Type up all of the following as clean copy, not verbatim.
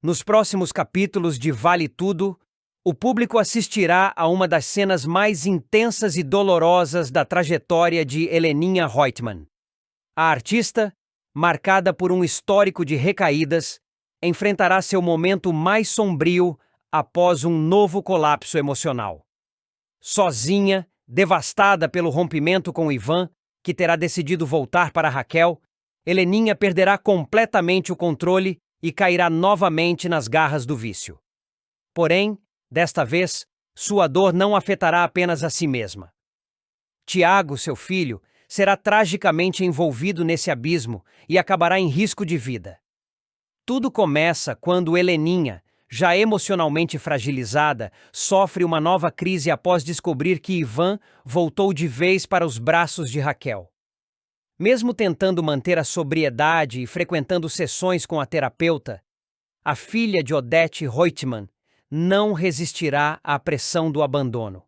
Nos próximos capítulos de Vale Tudo, o público assistirá a uma das cenas mais intensas e dolorosas da trajetória de Heleninha Reutemann. A artista, marcada por um histórico de recaídas, enfrentará seu momento mais sombrio após um novo colapso emocional. Sozinha, devastada pelo rompimento com Ivan, que terá decidido voltar para Raquel, Heleninha perderá completamente o controle e cairá novamente nas garras do vício. Porém, desta vez, sua dor não afetará apenas a si mesma. Tiago, seu filho, será tragicamente envolvido nesse abismo e acabará em risco de vida. Tudo começa quando Heleninha, já emocionalmente fragilizada, sofre uma nova crise após descobrir que Ivan voltou de vez para os braços de Raquel. Mesmo tentando manter a sobriedade e frequentando sessões com a terapeuta, a filha de Odete Reutemann não resistirá à pressão do abandono.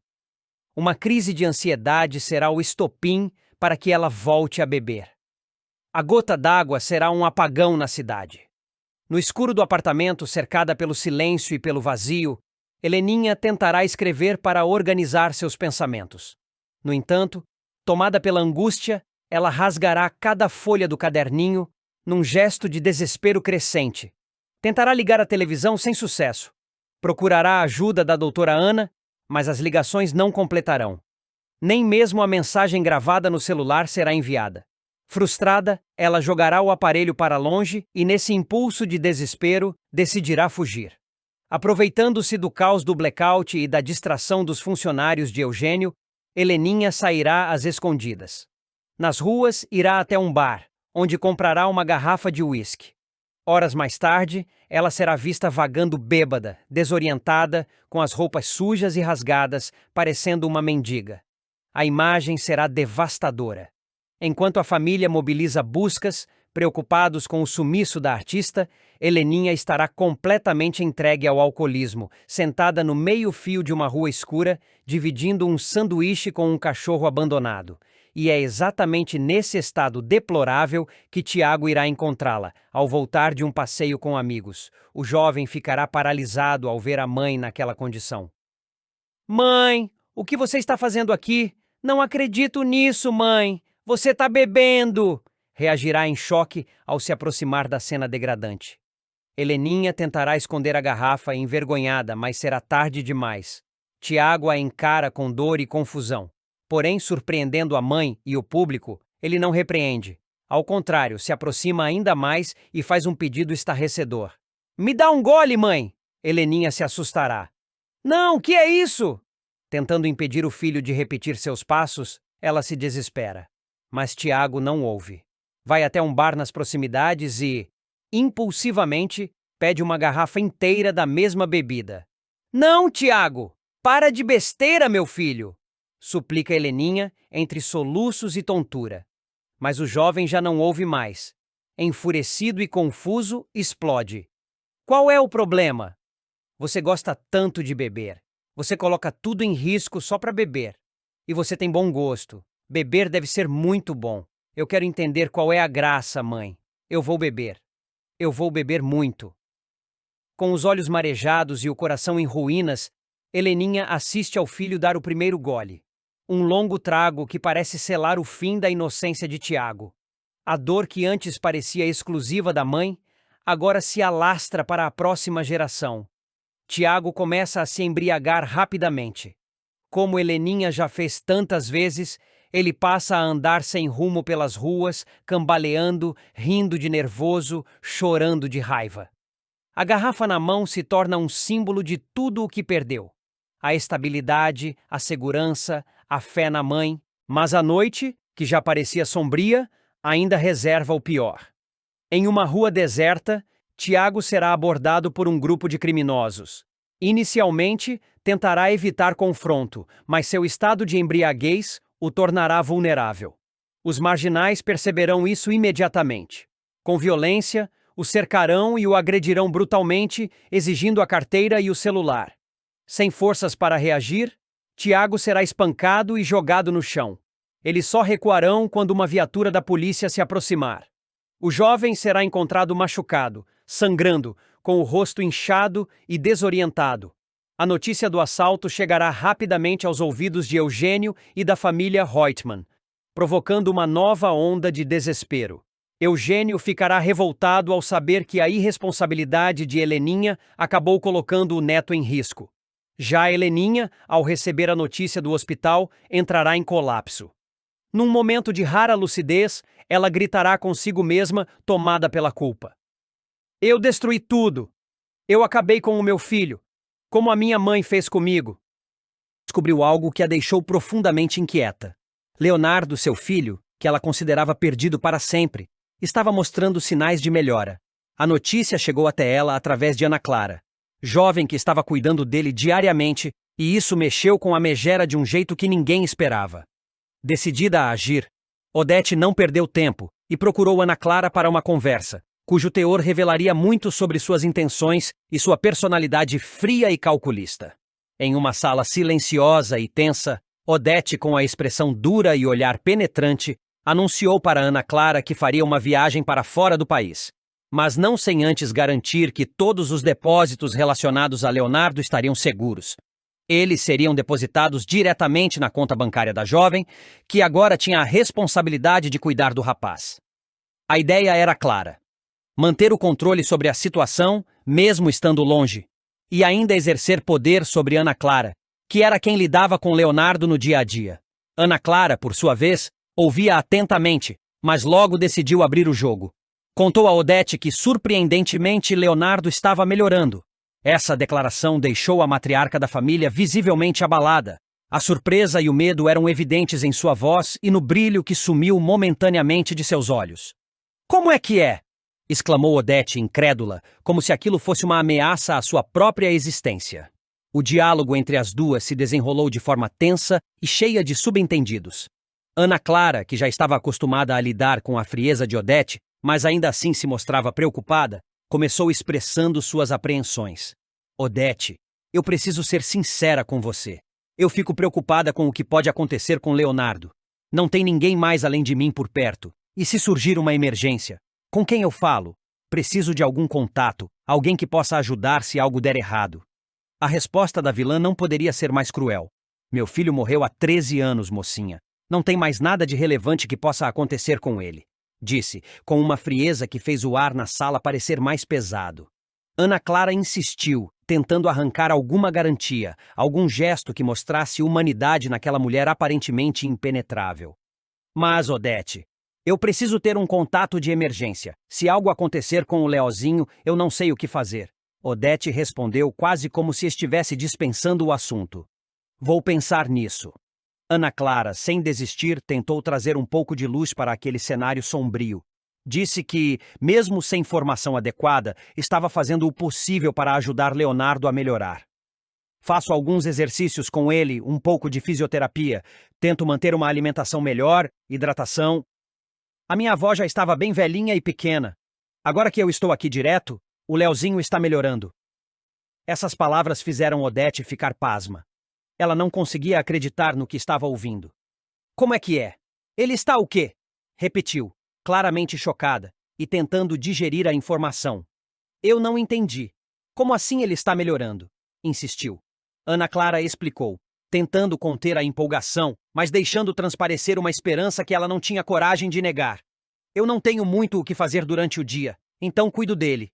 Uma crise de ansiedade será o estopim para que ela volte a beber. A gota d'água será um apagão na cidade. No escuro do apartamento, cercada pelo silêncio e pelo vazio, Heleninha tentará escrever para organizar seus pensamentos. No entanto, tomada pela angústia, ela rasgará cada folha do caderninho num gesto de desespero crescente. Tentará ligar a televisão sem sucesso. Procurará a ajuda da doutora Ana, mas as ligações não completarão. Nem mesmo a mensagem gravada no celular será enviada. Frustrada, ela jogará o aparelho para longe e, nesse impulso de desespero, decidirá fugir. Aproveitando-se do caos do blackout e da distração dos funcionários de Eugênio, Heleninha sairá às escondidas. Nas ruas, irá até um bar, onde comprará uma garrafa de uísque. Horas mais tarde, ela será vista vagando bêbada, desorientada, com as roupas sujas e rasgadas, parecendo uma mendiga. A imagem será devastadora. Enquanto a família mobiliza buscas, preocupados com o sumiço da artista, Heleninha estará completamente entregue ao alcoolismo, sentada no meio-fio de uma rua escura, dividindo um sanduíche com um cachorro abandonado. E é exatamente nesse estado deplorável que Tiago irá encontrá-la, ao voltar de um passeio com amigos. O jovem ficará paralisado ao ver a mãe naquela condição. "Mãe, o que você está fazendo aqui? Não acredito nisso, mãe! Você está bebendo!" Reagirá em choque ao se aproximar da cena degradante. Heleninha tentará esconder a garrafa envergonhada, mas será tarde demais. Tiago a encara com dor e confusão. Porém, surpreendendo a mãe e o público, ele não repreende. Ao contrário, se aproxima ainda mais e faz um pedido estarrecedor. "Me dá um gole, mãe!" Heleninha se assustará. "Não, que é isso?" Tentando impedir o filho de repetir seus passos, ela se desespera. Mas Tiago não ouve. Vai até um bar nas proximidades e, impulsivamente, pede uma garrafa inteira da mesma bebida. "Não, Tiago! Para de besteira, meu filho!" Suplica Heleninha entre soluços e tontura. Mas o jovem já não ouve mais. Enfurecido e confuso, explode. "Qual é o problema? Você gosta tanto de beber. Você coloca tudo em risco só para beber. E você tem bom gosto. Beber deve ser muito bom. Eu quero entender qual é a graça, mãe. Eu vou beber. Eu vou beber muito." Com os olhos marejados e o coração em ruínas, Heleninha assiste ao filho dar o primeiro gole. Um longo trago que parece selar o fim da inocência de Tiago. A dor que antes parecia exclusiva da mãe, agora se alastra para a próxima geração. Tiago começa a se embriagar rapidamente. Como Heleninha já fez tantas vezes, ele passa a andar sem rumo pelas ruas, cambaleando, rindo de nervoso, chorando de raiva. A garrafa na mão se torna um símbolo de tudo o que perdeu. A estabilidade, a segurança, a fé na mãe. Mas a noite, que já parecia sombria, ainda reserva o pior. Em uma rua deserta, Tiago será abordado por um grupo de criminosos. Inicialmente, tentará evitar confronto, mas seu estado de embriaguez o tornará vulnerável. Os marginais perceberão isso imediatamente. Com violência, o cercarão e o agredirão brutalmente, exigindo a carteira e o celular. Sem forças para reagir, Tiago será espancado e jogado no chão. Eles só recuarão quando uma viatura da polícia se aproximar. O jovem será encontrado machucado, sangrando, com o rosto inchado e desorientado. A notícia do assalto chegará rapidamente aos ouvidos de Eugênio e da família Reutemann, provocando uma nova onda de desespero. Eugênio ficará revoltado ao saber que a irresponsabilidade de Heleninha acabou colocando o neto em risco. Já Heleninha, ao receber a notícia do hospital, entrará em colapso. Num momento de rara lucidez, ela gritará consigo mesma, tomada pela culpa. Eu destruí tudo. Eu acabei com o meu filho, como a minha mãe fez comigo. Descobriu algo que a deixou profundamente inquieta. Leonardo, seu filho, que ela considerava perdido para sempre, estava mostrando sinais de melhora. A notícia chegou até ela através de Ana Clara, jovem que estava cuidando dele diariamente, e isso mexeu com a megera de um jeito que ninguém esperava. Decidida a agir, Odete não perdeu tempo e procurou Ana Clara para uma conversa, cujo teor revelaria muito sobre suas intenções e sua personalidade fria e calculista. Em uma sala silenciosa e tensa, Odete, com a expressão dura e olhar penetrante, anunciou para Ana Clara que faria uma viagem para fora do país, mas não sem antes garantir que todos os depósitos relacionados a Leonardo estariam seguros. Eles seriam depositados diretamente na conta bancária da jovem, que agora tinha a responsabilidade de cuidar do rapaz. A ideia era clara: manter o controle sobre a situação, mesmo estando longe, e ainda exercer poder sobre Ana Clara, que era quem lidava com Leonardo no dia a dia. Ana Clara, por sua vez, ouvia atentamente, mas logo decidiu abrir o jogo. Contou a Odete que, surpreendentemente, Leonardo estava melhorando. Essa declaração deixou a matriarca da família visivelmente abalada. A surpresa e o medo eram evidentes em sua voz e no brilho que sumiu momentaneamente de seus olhos. Como é que é? Exclamou Odete, incrédula, como se aquilo fosse uma ameaça à sua própria existência. O diálogo entre as duas se desenrolou de forma tensa e cheia de subentendidos. Ana Clara, que já estava acostumada a lidar com a frieza de Odete, mas ainda assim se mostrava preocupada, começou expressando suas apreensões. Odete, eu preciso ser sincera com você. Eu fico preocupada com o que pode acontecer com Leonardo. Não tem ninguém mais além de mim por perto. E se surgir uma emergência? Com quem eu falo? Preciso de algum contato, alguém que possa ajudar se algo der errado. A resposta da vilã não poderia ser mais cruel. Meu filho morreu há 13 anos, mocinha. Não tem mais nada de relevante que possa acontecer com ele, disse, com uma frieza que fez o ar na sala parecer mais pesado. Ana Clara insistiu, tentando arrancar alguma garantia, algum gesto que mostrasse humanidade naquela mulher aparentemente impenetrável. Mas, Odete, eu preciso ter um contato de emergência. Se algo acontecer com o Leozinho, eu não sei o que fazer. Odete respondeu quase como se estivesse dispensando o assunto. Vou pensar nisso. Ana Clara, sem desistir, tentou trazer um pouco de luz para aquele cenário sombrio. Disse que, mesmo sem formação adequada, estava fazendo o possível para ajudar Leonardo a melhorar. Faço alguns exercícios com ele, um pouco de fisioterapia, tento manter uma alimentação melhor, hidratação. A minha avó já estava bem velhinha e pequena. Agora que eu estou aqui direto, o Leozinho está melhorando. Essas palavras fizeram Odete ficar pasma. Ela não conseguia acreditar no que estava ouvindo. Como é que é? Ele está o quê? Repetiu, claramente chocada, e tentando digerir a informação. Eu não entendi. Como assim ele está melhorando? Insistiu. Ana Clara explicou, tentando conter a empolgação, mas deixando transparecer uma esperança que ela não tinha coragem de negar. Eu não tenho muito o que fazer durante o dia, então cuido dele.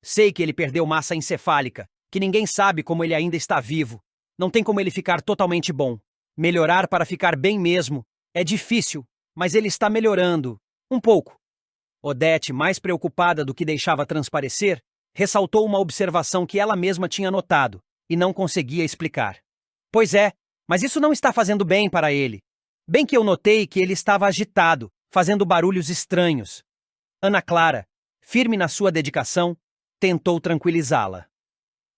Sei que ele perdeu massa encefálica, que ninguém sabe como ele ainda está vivo. Não tem como ele ficar totalmente bom. Melhorar para ficar bem mesmo é difícil, mas ele está melhorando. Um pouco. Odete, mais preocupada do que deixava transparecer, ressaltou uma observação que ela mesma tinha notado e não conseguia explicar. Pois é, mas isso não está fazendo bem para ele. Bem que eu notei que ele estava agitado, fazendo barulhos estranhos. Ana Clara, firme na sua dedicação, tentou tranquilizá-la.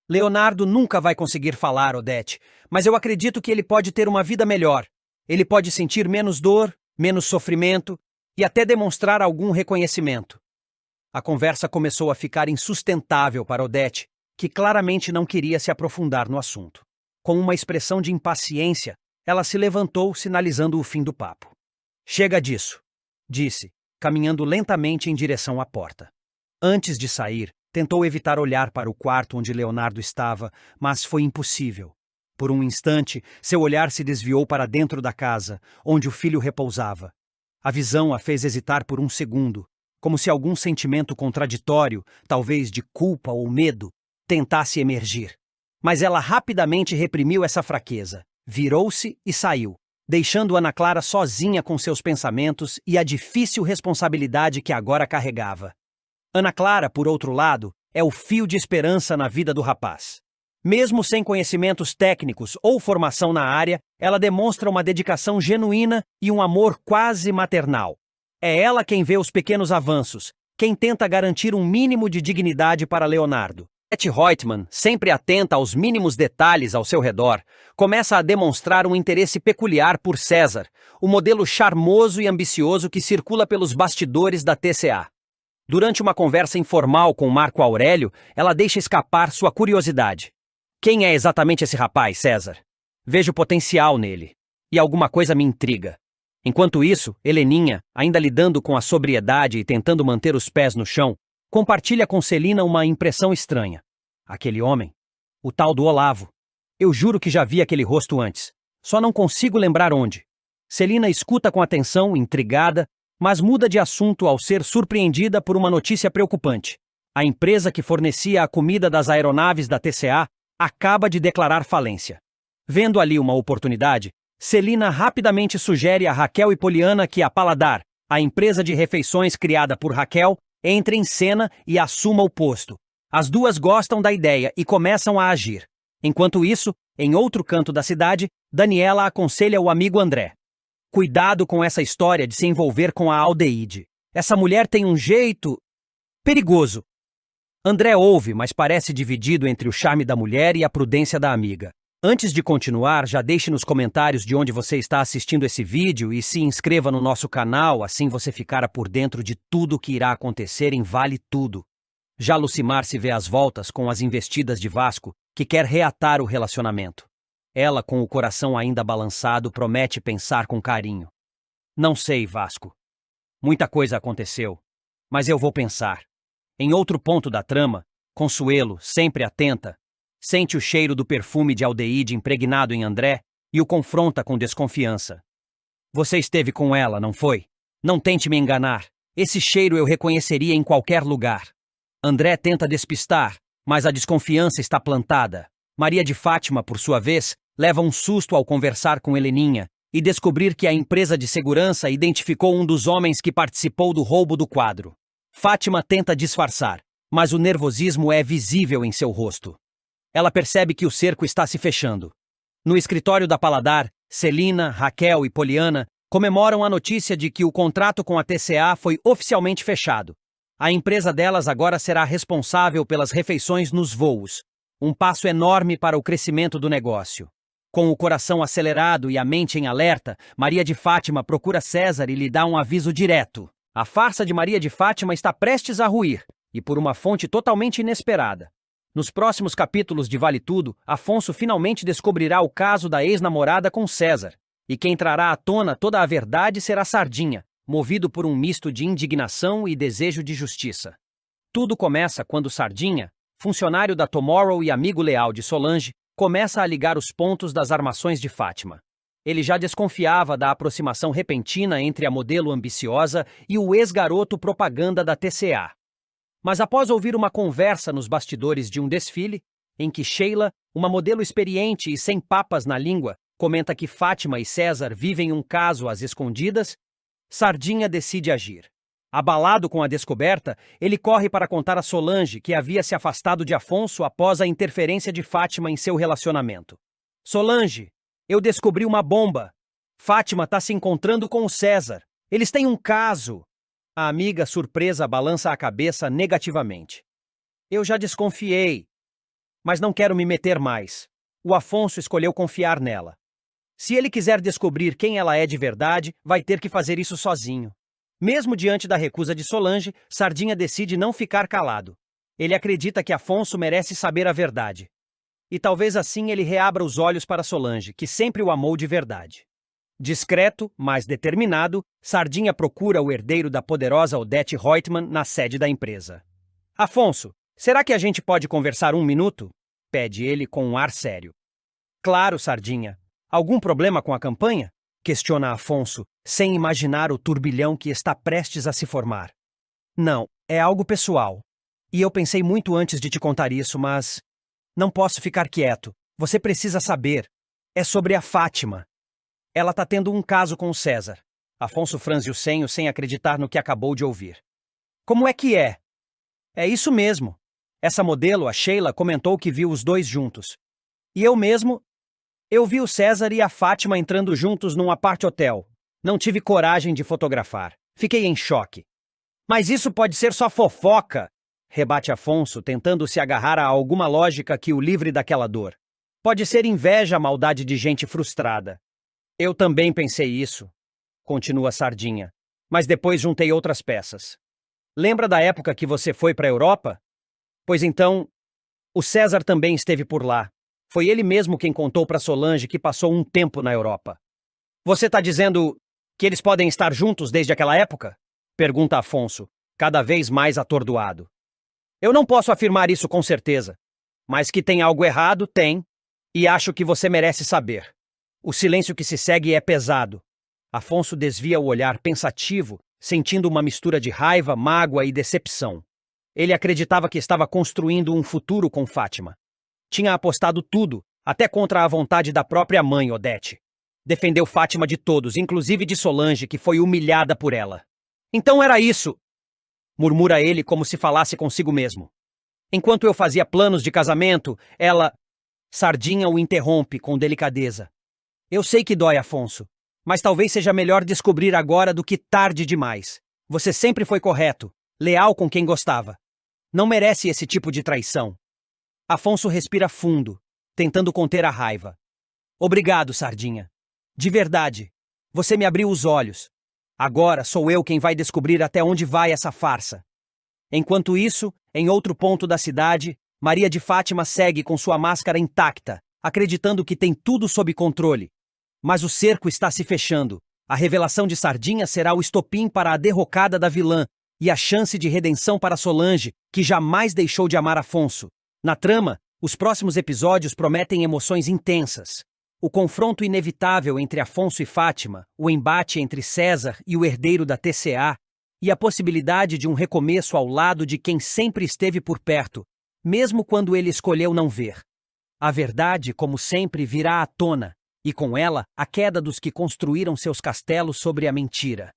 Leonardo nunca vai conseguir falar, Odete, mas eu acredito que ele pode ter uma vida melhor. Ele pode sentir menos dor, menos sofrimento e até demonstrar algum reconhecimento. A conversa começou a ficar insustentável para Odete, que claramente não queria se aprofundar no assunto. Com uma expressão de impaciência, ela se levantou, sinalizando o fim do papo. Chega disso, disse, caminhando lentamente em direção à porta. Antes de sair, Tentou evitar olhar para o quarto onde Leonardo estava, mas foi impossível. Por um instante, seu olhar se desviou para dentro da casa, onde o filho repousava. A visão a fez hesitar por um segundo, como se algum sentimento contraditório, talvez de culpa ou medo, tentasse emergir. Mas ela rapidamente reprimiu essa fraqueza, virou-se e saiu, deixando Ana Clara sozinha com seus pensamentos e a difícil responsabilidade que agora carregava. Ana Clara, por outro lado, é o fio de esperança na vida do rapaz. Mesmo sem conhecimentos técnicos ou formação na área, ela demonstra uma dedicação genuína e um amor quase maternal. É ela quem vê os pequenos avanços, quem tenta garantir um mínimo de dignidade para Leonardo. Betty Reutemann, sempre atenta aos mínimos detalhes ao seu redor, começa a demonstrar um interesse peculiar por César, o modelo charmoso e ambicioso que circula pelos bastidores da TCA. Durante uma conversa informal com Marco Aurélio, ela deixa escapar sua curiosidade. Quem é exatamente esse rapaz, César? Vejo potencial nele. E alguma coisa me intriga. Enquanto isso, Heleninha, ainda lidando com a sobriedade e tentando manter os pés no chão, compartilha com Celina uma impressão estranha. Aquele homem, o tal do Olavo. Eu juro que já vi aquele rosto antes. Só não consigo lembrar onde. Celina escuta com atenção, intrigada, mas muda de assunto ao ser surpreendida por uma notícia preocupante. A empresa que fornecia a comida das aeronaves da TCA acaba de declarar falência. Vendo ali uma oportunidade, Celina rapidamente sugere a Raquel e Poliana que a Paladar, a empresa de refeições criada por Raquel, entre em cena e assuma o posto. As duas gostam da ideia e começam a agir. Enquanto isso, em outro canto da cidade, Daniela aconselha o amigo André. Cuidado com essa história de se envolver com a Aldeide. Essa mulher tem um jeito perigoso. André ouve, mas parece dividido entre o charme da mulher e a prudência da amiga. Antes de continuar, já deixe nos comentários de onde você está assistindo esse vídeo e se inscreva no nosso canal, assim você ficará por dentro de tudo o que irá acontecer em Vale Tudo. Já Lucimar se vê às voltas com as investidas de Vasco, que quer reatar o relacionamento. Ela, com o coração ainda balançado, promete pensar com carinho. Não sei, Vasco. Muita coisa aconteceu, mas eu vou pensar. Em outro ponto da trama, Consuelo, sempre atenta, sente o cheiro do perfume de Aldeide impregnado em André e o confronta com desconfiança. Você esteve com ela, não foi? Não tente me enganar. Esse cheiro eu reconheceria em qualquer lugar. André tenta despistar, mas a desconfiança está plantada. Maria de Fátima, por sua vez, leva um susto ao conversar com Heleninha e descobrir que a empresa de segurança identificou um dos homens que participou do roubo do quadro. Fátima tenta disfarçar, mas o nervosismo é visível em seu rosto. Ela percebe que o cerco está se fechando. No escritório da Paladar, Celina, Raquel e Poliana comemoram a notícia de que o contrato com a TCA foi oficialmente fechado. A empresa delas agora será responsável pelas refeições nos voos, um passo enorme para o crescimento do negócio. Com o coração acelerado e a mente em alerta, Maria de Fátima procura César e lhe dá um aviso direto. A farsa de Maria de Fátima está prestes a ruir, e por uma fonte totalmente inesperada. Nos próximos capítulos de Vale Tudo, Afonso finalmente descobrirá o caso da ex-namorada com César, e quem trará à tona toda a verdade será Sardinha, movido por um misto de indignação e desejo de justiça. Tudo começa quando Sardinha, funcionário da Tomorrow e amigo leal de Solange, começa a ligar os pontos das armações de Fátima. Ele já desconfiava da aproximação repentina entre a modelo ambiciosa e o ex-garoto propaganda da TCA. Mas após ouvir uma conversa nos bastidores de um desfile, em que Sheila, uma modelo experiente e sem papas na língua, comenta que Fátima e César vivem um caso às escondidas, Sardinha decide agir. Abalado com a descoberta, ele corre para contar a Solange que havia se afastado de Afonso após a interferência de Fátima em seu relacionamento. Solange, eu descobri uma bomba. Fátima está se encontrando com o César. Eles têm um caso. A amiga, surpresa, balança a cabeça negativamente. Eu já desconfiei, mas não quero me meter mais. O Afonso escolheu confiar nela. Se ele quiser descobrir quem ela é de verdade, vai ter que fazer isso sozinho. Mesmo diante da recusa de Solange, Sardinha decide não ficar calado. Ele acredita que Afonso merece saber a verdade. E talvez assim ele reabra os olhos para Solange, que sempre o amou de verdade. Discreto, mas determinado, Sardinha procura o herdeiro da poderosa Odete Reutemann na sede da empresa. Afonso, Será que a gente pode conversar um minuto? Pede ele com um ar sério. Claro, Sardinha. Algum problema com a campanha? Questiona Afonso, sem imaginar o turbilhão que está prestes a se formar. Não, é algo pessoal. E eu pensei muito antes de te contar isso, mas não posso ficar quieto. Você precisa saber. É sobre a Fátima. Ela tá tendo um caso com o César. Afonso franze o senho sem acreditar no que acabou de ouvir. Como é que é? É isso mesmo. Essa modelo, a Sheila, comentou que viu os dois juntos. E eu vi o César e a Fátima entrando juntos num apart-hotel. Não tive coragem de fotografar. Fiquei em choque. Mas isso pode ser só fofoca, rebate Afonso, tentando se agarrar a alguma lógica que o livre daquela dor. Pode ser inveja, maldade de gente frustrada. Eu também pensei isso, continua Sardinha, mas depois juntei outras peças. Lembra da época que você foi para a Europa? Pois então, o César também esteve por lá. Foi ele mesmo quem contou para Solange que passou um tempo na Europa. Você está dizendo que eles podem estar juntos desde aquela época? Pergunta Afonso, cada vez mais atordoado. Eu não posso afirmar isso com certeza, mas que tem algo errado, tem, e acho que você merece saber. O silêncio que se segue é pesado. Afonso desvia o olhar pensativo, sentindo uma mistura de raiva, mágoa e decepção. Ele acreditava que estava construindo um futuro com Fátima. Tinha apostado tudo, até contra a vontade da própria mãe, Odete. Defendeu Fátima de todos, inclusive de Solange, que foi humilhada por ela. Então era isso, murmura ele como se falasse consigo mesmo. Enquanto eu fazia planos de casamento, ela... Sardinha o interrompe com delicadeza. Eu sei que dói, Afonso, mas talvez seja melhor descobrir agora do que tarde demais. Você sempre foi correto, leal com quem gostava. Não merece esse tipo de traição. Afonso respira fundo, tentando conter a raiva. Obrigado, Sardinha. De verdade, você me abriu os olhos. Agora sou eu quem vai descobrir até onde vai essa farsa. Enquanto isso, em outro ponto da cidade, Maria de Fátima segue com sua máscara intacta, acreditando que tem tudo sob controle. Mas o cerco está se fechando. A revelação de Sardinha será o estopim para a derrocada da vilã e a chance de redenção para Solange, que jamais deixou de amar Afonso. Na trama, os próximos episódios prometem emoções intensas. O confronto inevitável entre Afonso e Fátima, o embate entre César e o herdeiro da TCA, e a possibilidade de um recomeço ao lado de quem sempre esteve por perto, mesmo quando ele escolheu não ver. A verdade, como sempre, virá à tona, e com ela, a queda dos que construíram seus castelos sobre a mentira.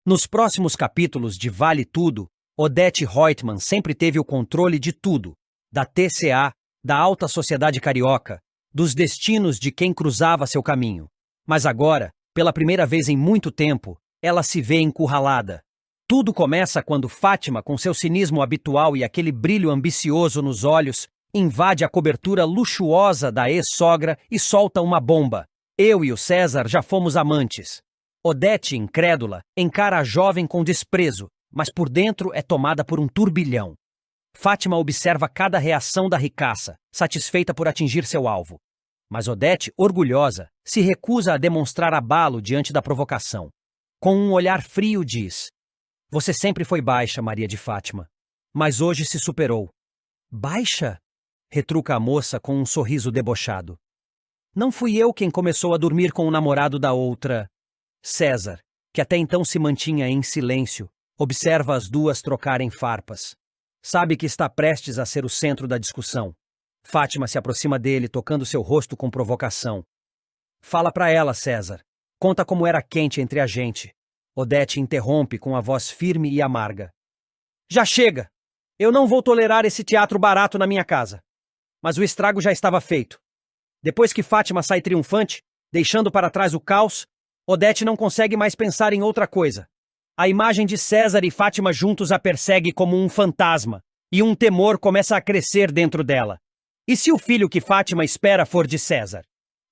Nos próximos capítulos de Vale Tudo, Odete Roitman sempre teve o controle de tudo, da TCA, da alta sociedade carioca, dos destinos de quem cruzava seu caminho. Mas agora, pela primeira vez em muito tempo, ela se vê encurralada. Tudo começa quando Fátima, com seu cinismo habitual e aquele brilho ambicioso nos olhos, invade a cobertura luxuosa da ex-sogra e solta uma bomba. Eu e o César já fomos amantes. Odete, incrédula, encara a jovem com desprezo, mas por dentro é tomada por um turbilhão. Fátima observa cada reação da ricaça, satisfeita por atingir seu alvo. Mas Odete, orgulhosa, se recusa a demonstrar abalo diante da provocação. Com um olhar frio diz: Você sempre foi baixa, Maria de Fátima, mas hoje se superou. Baixa? Retruca a moça com um sorriso debochado. Não fui eu quem começou a dormir com o namorado da outra. César, que até então se mantinha em silêncio, observa as duas trocarem farpas. Sabe que está prestes a ser o centro da discussão. Fátima se aproxima dele, tocando seu rosto com provocação. Fala pra ela, César. Conta como era quente entre a gente. Odete interrompe com a voz firme e amarga. Já chega! Eu não vou tolerar esse teatro barato na minha casa. Mas o estrago já estava feito. Depois que Fátima sai triunfante, deixando para trás o caos, Odete não consegue mais pensar em outra coisa. A imagem de César e Fátima juntos a persegue como um fantasma, e um temor começa a crescer dentro dela. E se o filho que Fátima espera for de César?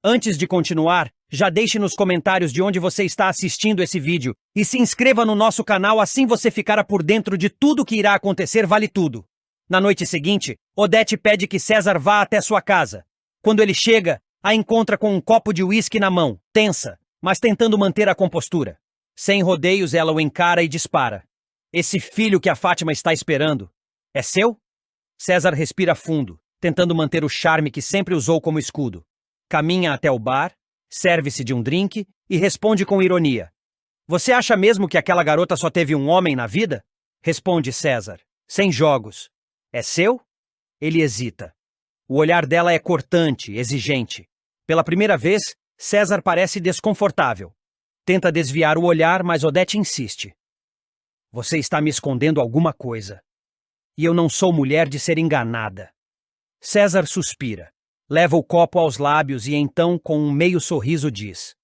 Antes de continuar, já deixe nos comentários de onde você está assistindo esse vídeo e se inscreva no nosso canal, assim você ficará por dentro de tudo que irá acontecer. Vale tudo. Na noite seguinte, Odete pede que César vá até sua casa. Quando ele chega, a encontra com um copo de uísque na mão, tensa, mas tentando manter a compostura. Sem rodeios, ela o encara e dispara. Esse filho que a Fátima está esperando é seu? César respira fundo, tentando manter o charme que sempre usou como escudo. Caminha até o bar, serve-se de um drink e responde com ironia. Você acha mesmo que aquela garota só teve um homem na vida? Responde César. Sem jogos. É seu? Ele hesita. O olhar dela é cortante, exigente. Pela primeira vez, César parece desconfortável. Tenta desviar o olhar, mas Odete insiste. Você está me escondendo alguma coisa. E eu não sou mulher de ser enganada. César suspira. Leva o copo aos lábios e então, com um meio sorriso, diz.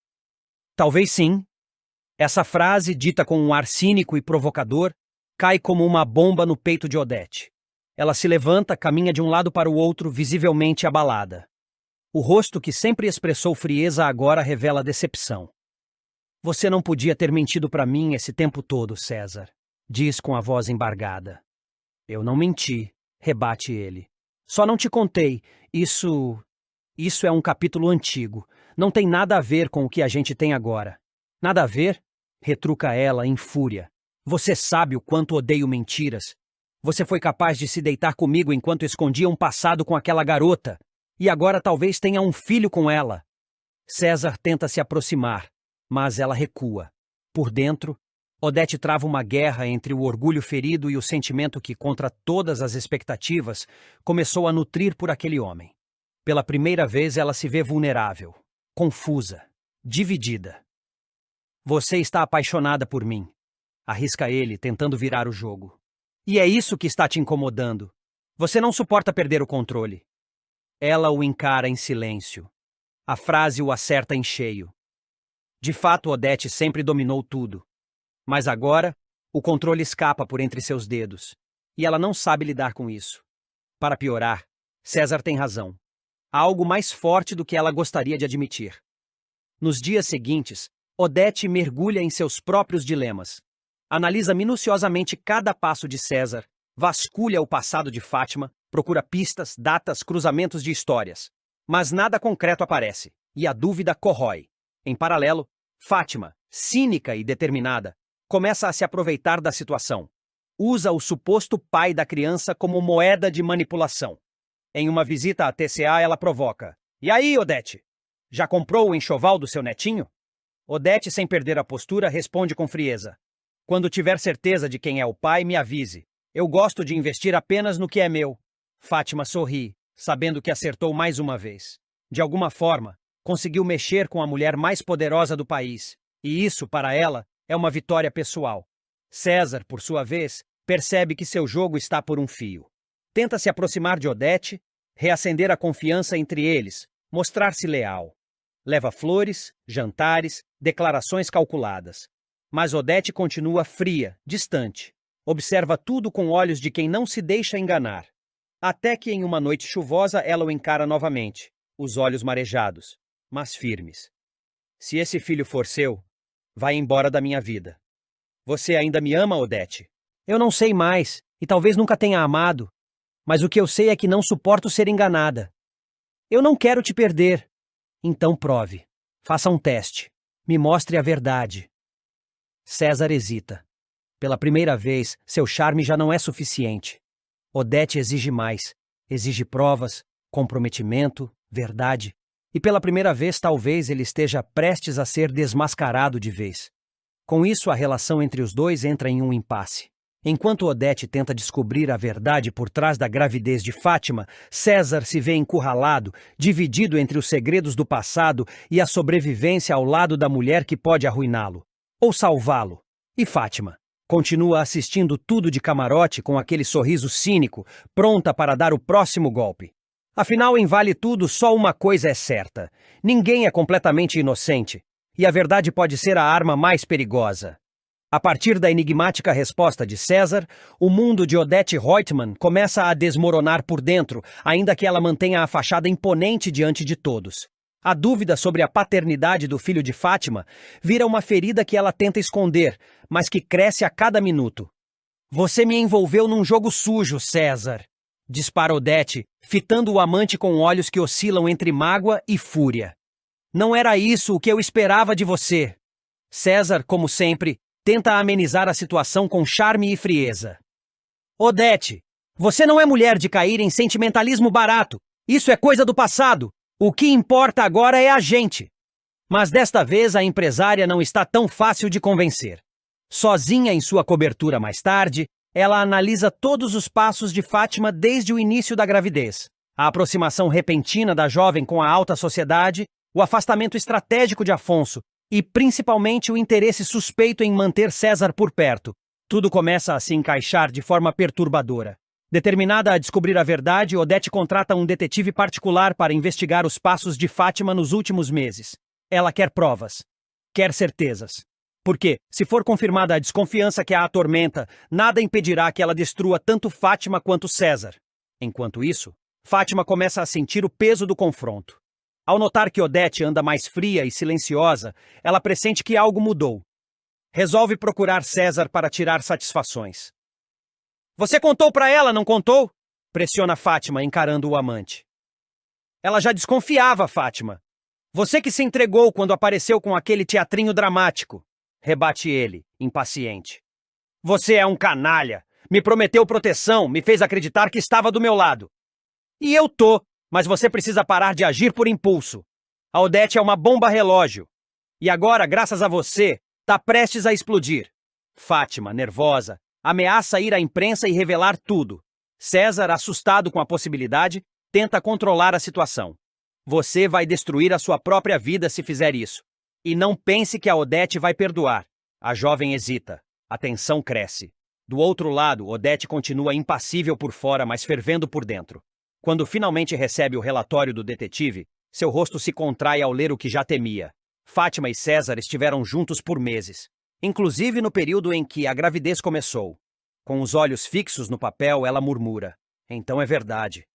Talvez sim. Essa frase, dita com um ar cínico e provocador, cai como uma bomba no peito de Odete. Ela se levanta, caminha de um lado para o outro, visivelmente abalada. O rosto que sempre expressou frieza agora revela decepção. Você não podia ter mentido para mim esse tempo todo, César, diz com a voz embargada. Eu não menti, rebate ele. Só não te contei. Isso é um capítulo antigo. Não tem nada a ver com o que a gente tem agora. Nada a ver? Retruca ela em fúria. Você sabe o quanto odeio mentiras. Você foi capaz de se deitar comigo enquanto escondia um passado com aquela garota. E agora talvez tenha um filho com ela. César tenta se aproximar, mas ela recua. Por dentro, Odete trava uma guerra entre o orgulho ferido e o sentimento que, contra todas as expectativas, começou a nutrir por aquele homem. Pela primeira vez ela se vê vulnerável, confusa, dividida. Você está apaixonada por mim, arrisca ele, tentando virar o jogo. E é isso que está te incomodando. Você não suporta perder o controle. Ela o encara em silêncio. A frase o acerta em cheio. De fato, Odete sempre dominou tudo. Mas agora, o controle escapa por entre seus dedos. E ela não sabe lidar com isso. Para piorar, César tem razão. Há algo mais forte do que ela gostaria de admitir. Nos dias seguintes, Odete mergulha em seus próprios dilemas. Analisa minuciosamente cada passo de César, vasculha o passado de Fátima, procura pistas, datas, cruzamentos de histórias. Mas nada concreto aparece, e a dúvida corrói. Em paralelo, Fátima, cínica e determinada, começa a se aproveitar da situação. Usa o suposto pai da criança como moeda de manipulação. Em uma visita à TCA, ela provoca. E aí, Odete? Já comprou o enxoval do seu netinho? Odete, sem perder a postura, responde com frieza. Quando tiver certeza de quem é o pai, me avise. Eu gosto de investir apenas no que é meu. Fátima sorri, sabendo que acertou mais uma vez. De alguma forma, conseguiu mexer com a mulher mais poderosa do país. E isso, para ela, é uma vitória pessoal. César, por sua vez, percebe que seu jogo está por um fio. Tenta se aproximar de Odete, reacender a confiança entre eles, mostrar-se leal. Leva flores, jantares, declarações calculadas. Mas Odete continua fria, distante. Observa tudo com olhos de quem não se deixa enganar. Até que em uma noite chuvosa ela o encara novamente, os olhos marejados, mas firmes. Se esse filho for seu, vai embora da minha vida. Você ainda me ama, Odete? Eu não sei mais, e talvez nunca tenha amado. Mas o que eu sei é que não suporto ser enganada. Eu não quero te perder. Então prove. Faça um teste. Me mostre a verdade. César hesita. Pela primeira vez, seu charme já não é suficiente. Odete exige mais. Exige provas, comprometimento, verdade. E pela primeira vez, talvez ele esteja prestes a ser desmascarado de vez. Com isso, a relação entre os dois entra em um impasse. Enquanto Odete tenta descobrir a verdade por trás da gravidez de Fátima, César se vê encurralado, dividido entre os segredos do passado e a sobrevivência ao lado da mulher que pode arruiná-lo, ou salvá-lo. E Fátima continua assistindo tudo de camarote com aquele sorriso cínico, pronta para dar o próximo golpe. Afinal, em Vale Tudo, só uma coisa é certa. Ninguém é completamente inocente, e a verdade pode ser a arma mais perigosa. A partir da enigmática resposta de César, o mundo de Odete Roitman começa a desmoronar por dentro, ainda que ela mantenha a fachada imponente diante de todos. A dúvida sobre a paternidade do filho de Fátima vira uma ferida que ela tenta esconder, mas que cresce a cada minuto. Você me envolveu num jogo sujo, César, dispara Odete, fitando o amante com olhos que oscilam entre mágoa e fúria. Não era isso o que eu esperava de você. César, como sempre, tenta amenizar a situação com charme e frieza. Odete, Você não é mulher de cair em sentimentalismo barato. Isso é coisa do passado. O que importa agora é a gente. Mas desta vez a empresária não está tão fácil de convencer. Sozinha em sua cobertura mais tarde, ela analisa todos os passos de Fátima desde o início da gravidez. A aproximação repentina da jovem com a alta sociedade, o afastamento estratégico de Afonso e, principalmente, o interesse suspeito em manter César por perto. Tudo começa a se encaixar de forma perturbadora. Determinada a descobrir a verdade, Odete contrata um detetive particular para investigar os passos de Fátima nos últimos meses. Ela quer provas, quer certezas. Porque, se for confirmada a desconfiança que a atormenta, nada impedirá que ela destrua tanto Fátima quanto César. Enquanto isso, Fátima começa a sentir o peso do confronto. Ao notar que Odete anda mais fria e silenciosa, ela pressente que algo mudou. Resolve procurar César para tirar satisfações. Você contou para ela, não contou? Pressiona Fátima, encarando o amante. Ela já desconfiava, Fátima. Você que se entregou quando apareceu com aquele teatrinho dramático. Rebate ele, impaciente. Você é um canalha. Me prometeu proteção, me fez acreditar que estava do meu lado. E eu tô, mas você precisa parar de agir por impulso. A Odete é uma bomba relógio. E agora, graças a você, tá prestes a explodir. Fátima, nervosa, ameaça ir à imprensa e revelar tudo. César, assustado com a possibilidade, tenta controlar a situação. Você vai destruir a sua própria vida se fizer isso. E não pense que a Odete vai perdoar. A jovem hesita. A tensão cresce. Do outro lado, Odete continua impassível por fora, mas fervendo por dentro. Quando finalmente recebe o relatório do detetive, seu rosto se contrai ao ler o que já temia. Fátima e César estiveram juntos por meses, inclusive no período em que a gravidez começou. Com os olhos fixos no papel, ela murmura. Então é verdade.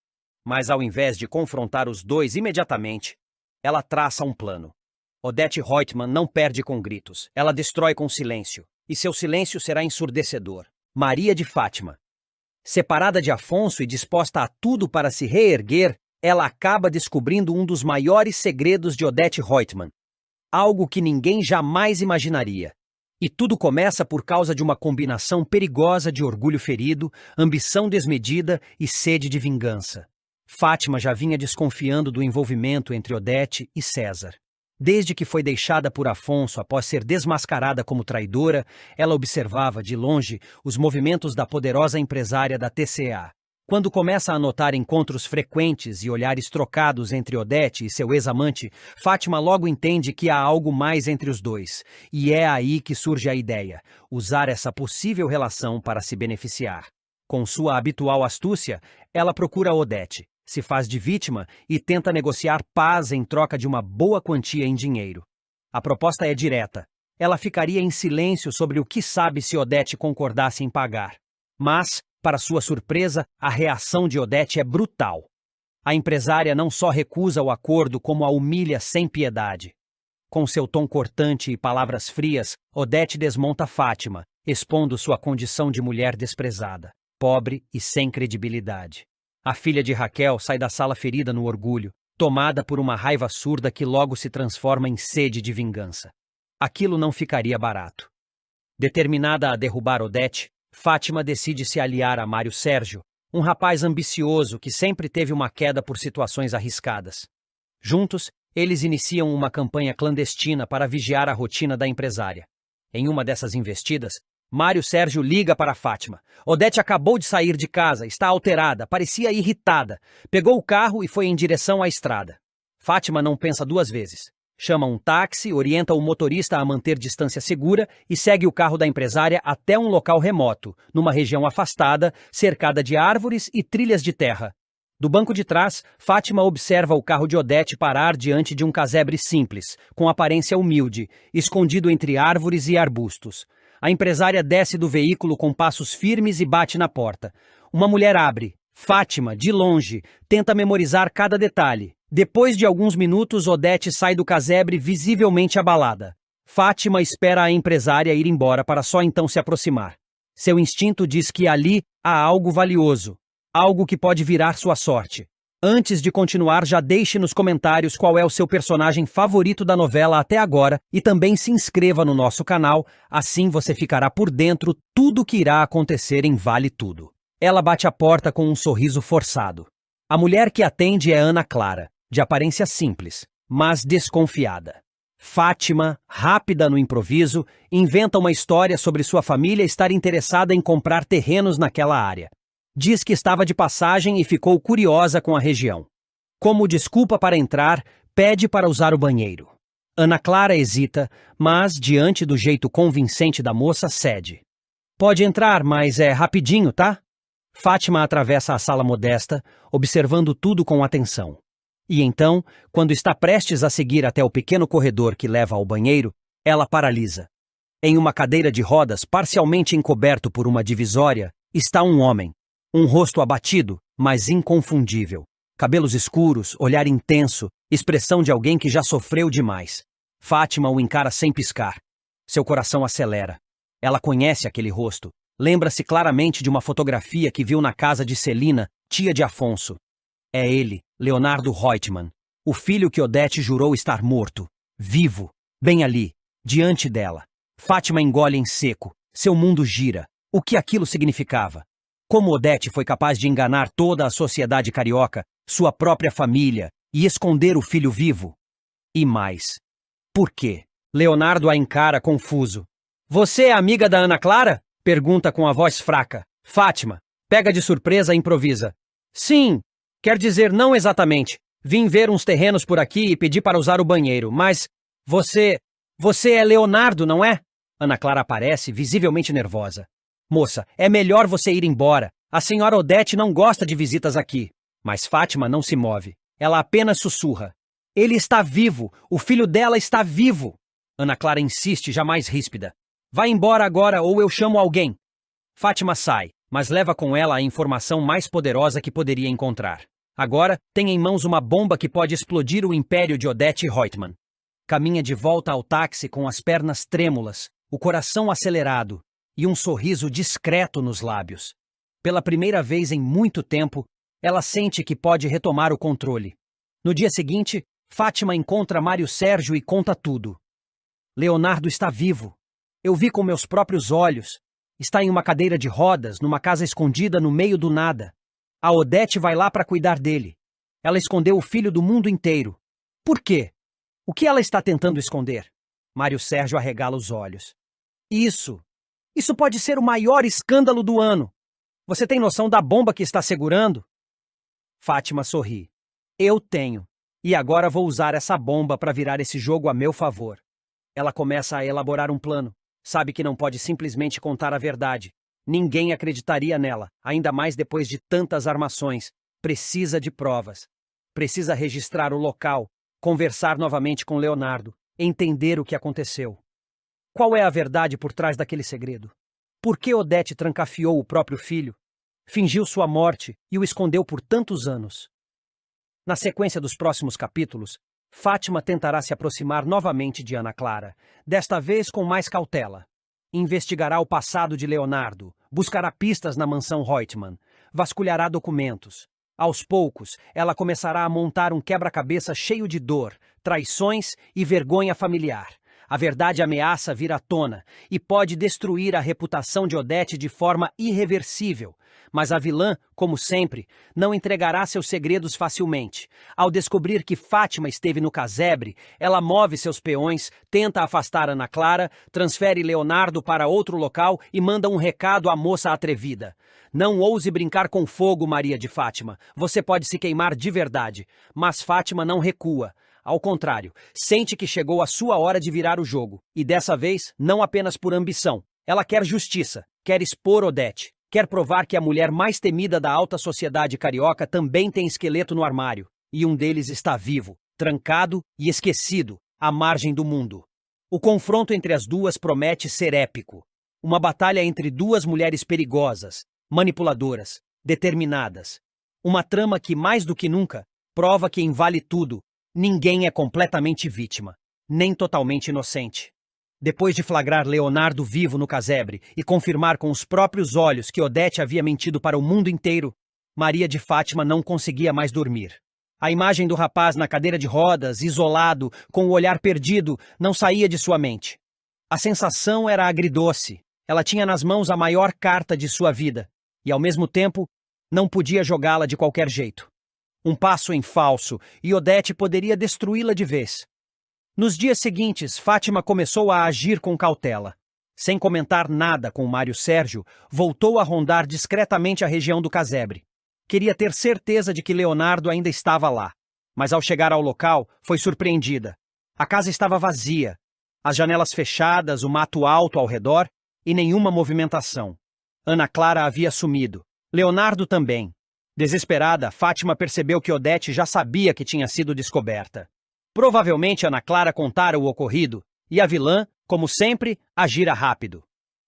Mas ao invés de confrontar os dois imediatamente, ela traça um plano. Odete Reutemann não perde com gritos, ela destrói com silêncio, e seu silêncio será ensurdecedor. Maria de Fátima. Separada de Afonso e disposta a tudo para se reerguer, ela acaba descobrindo um dos maiores segredos de Odete Reutemann. Algo que ninguém jamais imaginaria. E tudo começa por causa de uma combinação perigosa de orgulho ferido, ambição desmedida e sede de vingança. Fátima já vinha desconfiando do envolvimento entre Odete e César. Desde que foi deixada por Afonso após ser desmascarada como traidora, ela observava, de longe, os movimentos da poderosa empresária da TCA. Quando começa a notar encontros frequentes e olhares trocados entre Odete e seu ex-amante, Fátima logo entende que há algo mais entre os dois. E é aí que surge a ideia: usar essa possível relação para se beneficiar. Com sua habitual astúcia, ela procura Odete, se faz de vítima e tenta negociar paz em troca de uma boa quantia em dinheiro. A proposta é direta. Ela ficaria em silêncio sobre o que sabe se Odete concordasse em pagar. Mas, para sua surpresa, a reação de Odete é brutal. A empresária não só recusa o acordo, como a humilha sem piedade. Com seu tom cortante e palavras frias, Odete desmonta Fátima, expondo sua condição de mulher desprezada, pobre e sem credibilidade. A filha de Raquel sai da sala ferida no orgulho, tomada por uma raiva surda que logo se transforma em sede de vingança. Aquilo não ficaria barato. Determinada a derrubar Odete, Fátima decide se aliar a Mário Sérgio, um rapaz ambicioso que sempre teve uma queda por situações arriscadas. Juntos, eles iniciam uma campanha clandestina para vigiar a rotina da empresária. Em uma dessas investidas, Mário Sérgio liga para Fátima. Odete acabou de sair de casa, está alterada, parecia irritada. Pegou o carro e foi em direção à estrada. Fátima não pensa duas vezes. Chama um táxi, orienta o motorista a manter distância segura e segue o carro da empresária até um local remoto, numa região afastada, cercada de árvores e trilhas de terra. Do banco de trás, Fátima observa o carro de Odete parar diante de um casebre simples, com aparência humilde, escondido entre árvores e arbustos. A empresária desce do veículo com passos firmes e bate na porta. Uma mulher abre. Fátima, de longe, tenta memorizar cada detalhe. Depois de alguns minutos, Odete sai do casebre visivelmente abalada. Fátima espera a empresária ir embora para só então se aproximar. Seu instinto diz que ali há algo valioso, algo que pode virar sua sorte. Antes de continuar, já deixe nos comentários qual é o seu personagem favorito da novela até agora e também se inscreva no nosso canal, assim você ficará por dentro tudo que irá acontecer em Vale Tudo. Ela bate a porta com um sorriso forçado. A mulher que atende é Ana Clara, de aparência simples, mas desconfiada. Fátima, rápida no improviso, inventa uma história sobre sua família estar interessada em comprar terrenos naquela área. Diz que estava de passagem e ficou curiosa com a região. Como desculpa para entrar, pede para usar o banheiro. Ana Clara hesita, mas, diante do jeito convincente da moça, cede. Pode entrar, mas é rapidinho, tá? Fátima atravessa a sala modesta, observando tudo com atenção. E então, quando está prestes a seguir até o pequeno corredor que leva ao banheiro, ela paralisa. Em uma cadeira de rodas, parcialmente encoberto por uma divisória, está um homem. Um rosto abatido, mas inconfundível. Cabelos escuros, olhar intenso, expressão de alguém que já sofreu demais. Fátima o encara sem piscar. Seu coração acelera. Ela conhece aquele rosto. Lembra-se claramente de uma fotografia que viu na casa de Celina, tia de Afonso. É ele, Leonardo Reutemann, o filho que Odete jurou estar morto, vivo, bem ali, diante dela. Fátima engole em seco. Seu mundo gira. O que aquilo significava? Como Odete foi capaz de enganar toda a sociedade carioca, sua própria família, e esconder o filho vivo? E mais. Por quê? Leonardo a encara confuso. Você é amiga da Ana Clara? Pergunta com a voz fraca. Fátima, pega de surpresa e improvisa. Sim, quer dizer não exatamente. Vim ver uns terrenos por aqui e pedi para usar o banheiro, mas você é Leonardo, não é? Ana Clara aparece, visivelmente nervosa. Moça, é melhor você ir embora. A senhora Odete não gosta de visitas aqui. Mas Fátima não se move. Ela apenas sussurra. Ele está vivo. O filho dela está vivo. Ana Clara insiste, já mais ríspida. Vai embora agora ou eu chamo alguém. Fátima sai, mas leva com ela a informação mais poderosa que poderia encontrar. Agora, tem em mãos uma bomba que pode explodir o império de Odete Reutemann. Caminha de volta ao táxi com as pernas trêmulas, o coração acelerado e um sorriso discreto nos lábios. Pela primeira vez em muito tempo, ela sente que pode retomar o controle. No dia seguinte, Fátima encontra Mário Sérgio e conta tudo. Leonardo está vivo. Eu vi com meus próprios olhos. Está em uma cadeira de rodas, numa casa escondida no meio do nada. A Odete vai lá para cuidar dele. Ela escondeu o filho do mundo inteiro. Por quê? O que ela está tentando esconder? Mário Sérgio arregala os olhos. Isso pode ser o maior escândalo do ano. Você tem noção da bomba que está segurando? Fátima sorri. Eu tenho. E agora vou usar essa bomba para virar esse jogo a meu favor. Ela começa a elaborar um plano. Sabe que não pode simplesmente contar a verdade. Ninguém acreditaria nela, ainda mais depois de tantas armações. Precisa de provas. Precisa registrar o local, conversar novamente com Leonardo, entender o que aconteceu. Qual é a verdade por trás daquele segredo? Por que Odete trancafiou o próprio filho? Fingiu sua morte e o escondeu por tantos anos. Na sequência dos próximos capítulos, Fátima tentará se aproximar novamente de Ana Clara, desta vez com mais cautela. Investigará o passado de Leonardo, buscará pistas na mansão Reutemann, vasculhará documentos. Aos poucos, ela começará a montar um quebra-cabeça cheio de dor, traições e vergonha familiar. A verdade ameaça vir à tona e pode destruir a reputação de Odete de forma irreversível. Mas a vilã, como sempre, não entregará seus segredos facilmente. Ao descobrir que Fátima esteve no casebre, ela move seus peões, tenta afastar Ana Clara, transfere Leonardo para outro local e manda um recado à moça atrevida. Não ouse brincar com fogo, Maria de Fátima. Você pode se queimar de verdade. Mas Fátima não recua. Ao contrário, sente que chegou a sua hora de virar o jogo. E dessa vez, não apenas por ambição. Ela quer justiça, quer expor Odete. Quer provar que a mulher mais temida da alta sociedade carioca também tem esqueleto no armário, e um deles está vivo, trancado e esquecido, à margem do mundo. O confronto entre as duas promete ser épico. Uma batalha entre duas mulheres perigosas, manipuladoras, determinadas. Uma trama que, mais do que nunca, prova que em Vale Tudo, ninguém é completamente vítima, nem totalmente inocente. Depois de flagrar Leonardo vivo no casebre e confirmar com os próprios olhos que Odete havia mentido para o mundo inteiro, Maria de Fátima não conseguia mais dormir. A imagem do rapaz na cadeira de rodas, isolado, com o olhar perdido, não saía de sua mente. A sensação era agridoce. Ela tinha nas mãos a maior carta de sua vida. e, ao mesmo tempo, não podia jogá-la de qualquer jeito. Um passo em falso e Odete poderia destruí-la de vez. Nos dias seguintes, Fátima começou a agir com cautela. Sem comentar nada com Mário Sérgio, voltou a rondar discretamente a região do casebre. Queria ter certeza de que Leonardo ainda estava lá, mas ao chegar ao local, foi surpreendida. A casa estava vazia, as janelas fechadas, o mato alto ao redor e nenhuma movimentação. Ana Clara havia sumido. Leonardo também. Desesperada, Fátima percebeu que Odete já sabia que tinha sido descoberta. Provavelmente Ana Clara contara o ocorrido, e a vilã, como sempre, agira rápido.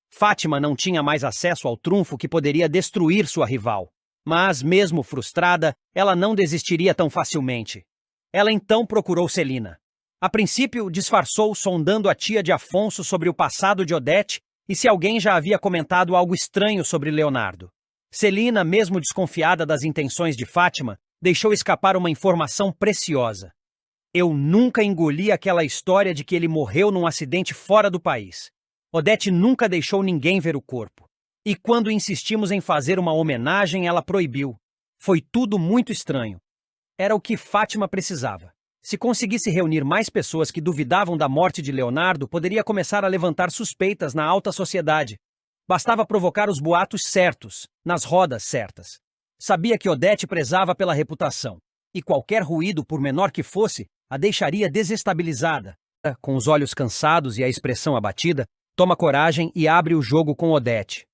Fátima não tinha mais acesso ao trunfo que poderia destruir sua rival. Mas, mesmo frustrada, ela não desistiria tão facilmente. Ela então procurou Celina. A princípio, disfarçou sondando a tia de Afonso sobre o passado de Odete e se alguém já havia comentado algo estranho sobre Leonardo. Celina, mesmo desconfiada das intenções de Fátima, deixou escapar uma informação preciosa. Eu nunca engoli aquela história de que ele morreu num acidente fora do país. Odete nunca deixou ninguém ver o corpo. E quando insistimos em fazer uma homenagem, ela proibiu. Foi tudo muito estranho. Era o que Fátima precisava. Se conseguisse reunir mais pessoas que duvidavam da morte de Leonardo, poderia começar a levantar suspeitas na alta sociedade. Bastava provocar os boatos certos, nas rodas certas. Sabia que Odete prezava pela reputação, e qualquer ruído, por menor que fosse, a deixaria desestabilizada. Com os olhos cansados e a expressão abatida, toma coragem e abre o jogo com Odete.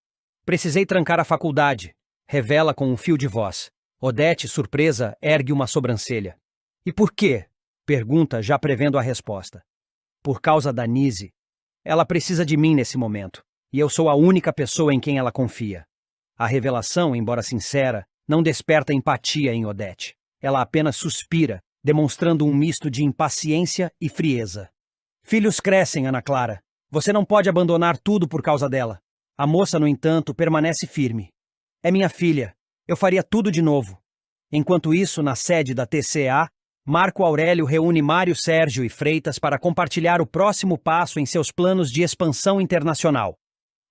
Precisei trancar a faculdade, revela com um fio de voz. Odete, surpresa, ergue uma sobrancelha. E por quê? Pergunta, já prevendo a resposta. Por causa da Nise. Ela precisa de mim nesse momento, e eu sou a única pessoa em quem ela confia. A revelação, embora sincera, não desperta empatia em Odete. Ela apenas suspira, demonstrando um misto de impaciência e frieza. Filhos crescem, Ana Clara. Você não pode abandonar tudo por causa dela. A moça, no entanto, permanece firme. É minha filha. Eu faria tudo de novo. Enquanto isso, na sede da TCA, Marco Aurélio reúne Mário Sérgio e Freitas para compartilhar o próximo passo em seus planos de expansão internacional.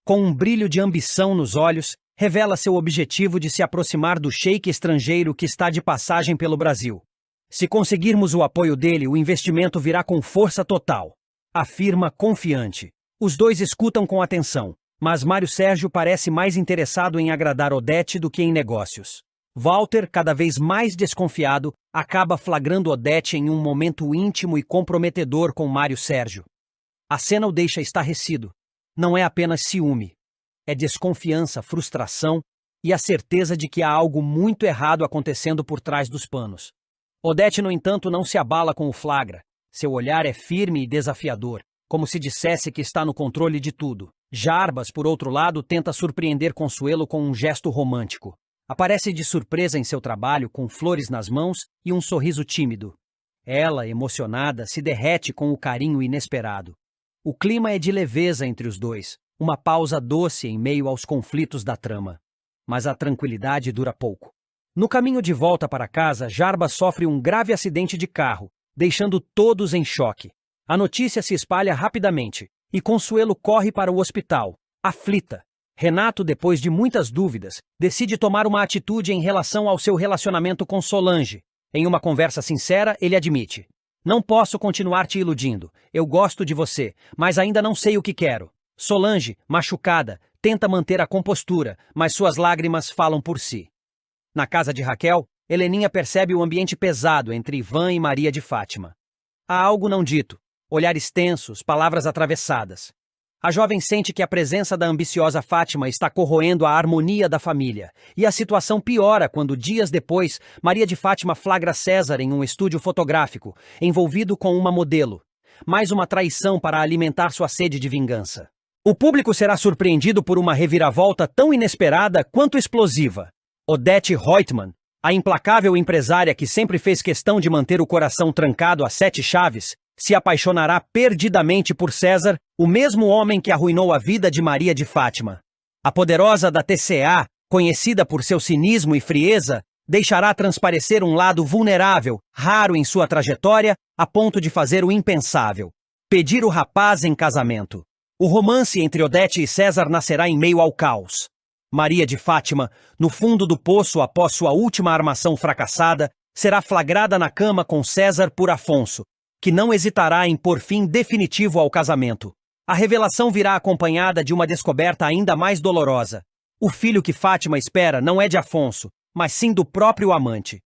Com um brilho de ambição nos olhos, revela seu objetivo de se aproximar do sheik estrangeiro que está de passagem pelo Brasil. Se conseguirmos o apoio dele, o investimento virá com força total, afirma confiante. Os dois escutam com atenção, mas Mário Sérgio parece mais interessado em agradar Odete do que em negócios. Walter, cada vez mais desconfiado, acaba flagrando Odete em um momento íntimo e comprometedor com Mário Sérgio. A cena o deixa estarrecido. Não é apenas ciúme. É desconfiança, frustração e a certeza de que há algo muito errado acontecendo por trás dos panos. Odete, no entanto, não se abala com o flagra. Seu olhar é firme e desafiador, como se dissesse que está no controle de tudo. Jarbas, por outro lado, tenta surpreender Consuelo com um gesto romântico. Aparece de surpresa em seu trabalho, com flores nas mãos e um sorriso tímido. Ela, emocionada, se derrete com o carinho inesperado. O clima é de leveza entre os dois, uma pausa doce em meio aos conflitos da trama. Mas a tranquilidade dura pouco. No caminho de volta para casa, Jarbas sofre um grave acidente de carro, deixando todos em choque. A notícia se espalha rapidamente, e Consuelo corre para o hospital, aflita. Renato, depois de muitas dúvidas, decide tomar uma atitude em relação ao seu relacionamento com Solange. Em uma conversa sincera, ele admite: "Não posso continuar te iludindo. Eu gosto de você, mas ainda não sei o que quero." Solange, machucada, tenta manter a compostura, mas suas lágrimas falam por si. Na casa de Raquel, Heleninha percebe o ambiente pesado entre Ivan e Maria de Fátima. Há algo não dito, olhares tensos, palavras atravessadas. A jovem sente que a presença da ambiciosa Fátima está corroendo a harmonia da família, e a situação piora quando, dias depois, Maria de Fátima flagra César em um estúdio fotográfico, envolvido com uma modelo. Mais uma traição para alimentar sua sede de vingança. O público será surpreendido por uma reviravolta tão inesperada quanto explosiva. Odete Reutemann, a implacável empresária que sempre fez questão de manter o coração trancado a 7 chaves, se apaixonará perdidamente por César, o mesmo homem que arruinou a vida de Maria de Fátima. A poderosa da TCA, conhecida por seu cinismo e frieza, deixará transparecer um lado vulnerável, raro em sua trajetória, a ponto de fazer o impensável: pedir o rapaz em casamento. O romance entre Odete e César nascerá em meio ao caos. Maria de Fátima, no fundo do poço após sua última armação fracassada, será flagrada na cama com César por Afonso, que não hesitará em pôr fim definitivo ao casamento. A revelação virá acompanhada de uma descoberta ainda mais dolorosa. O filho que Fátima espera não é de Afonso, mas sim do próprio amante.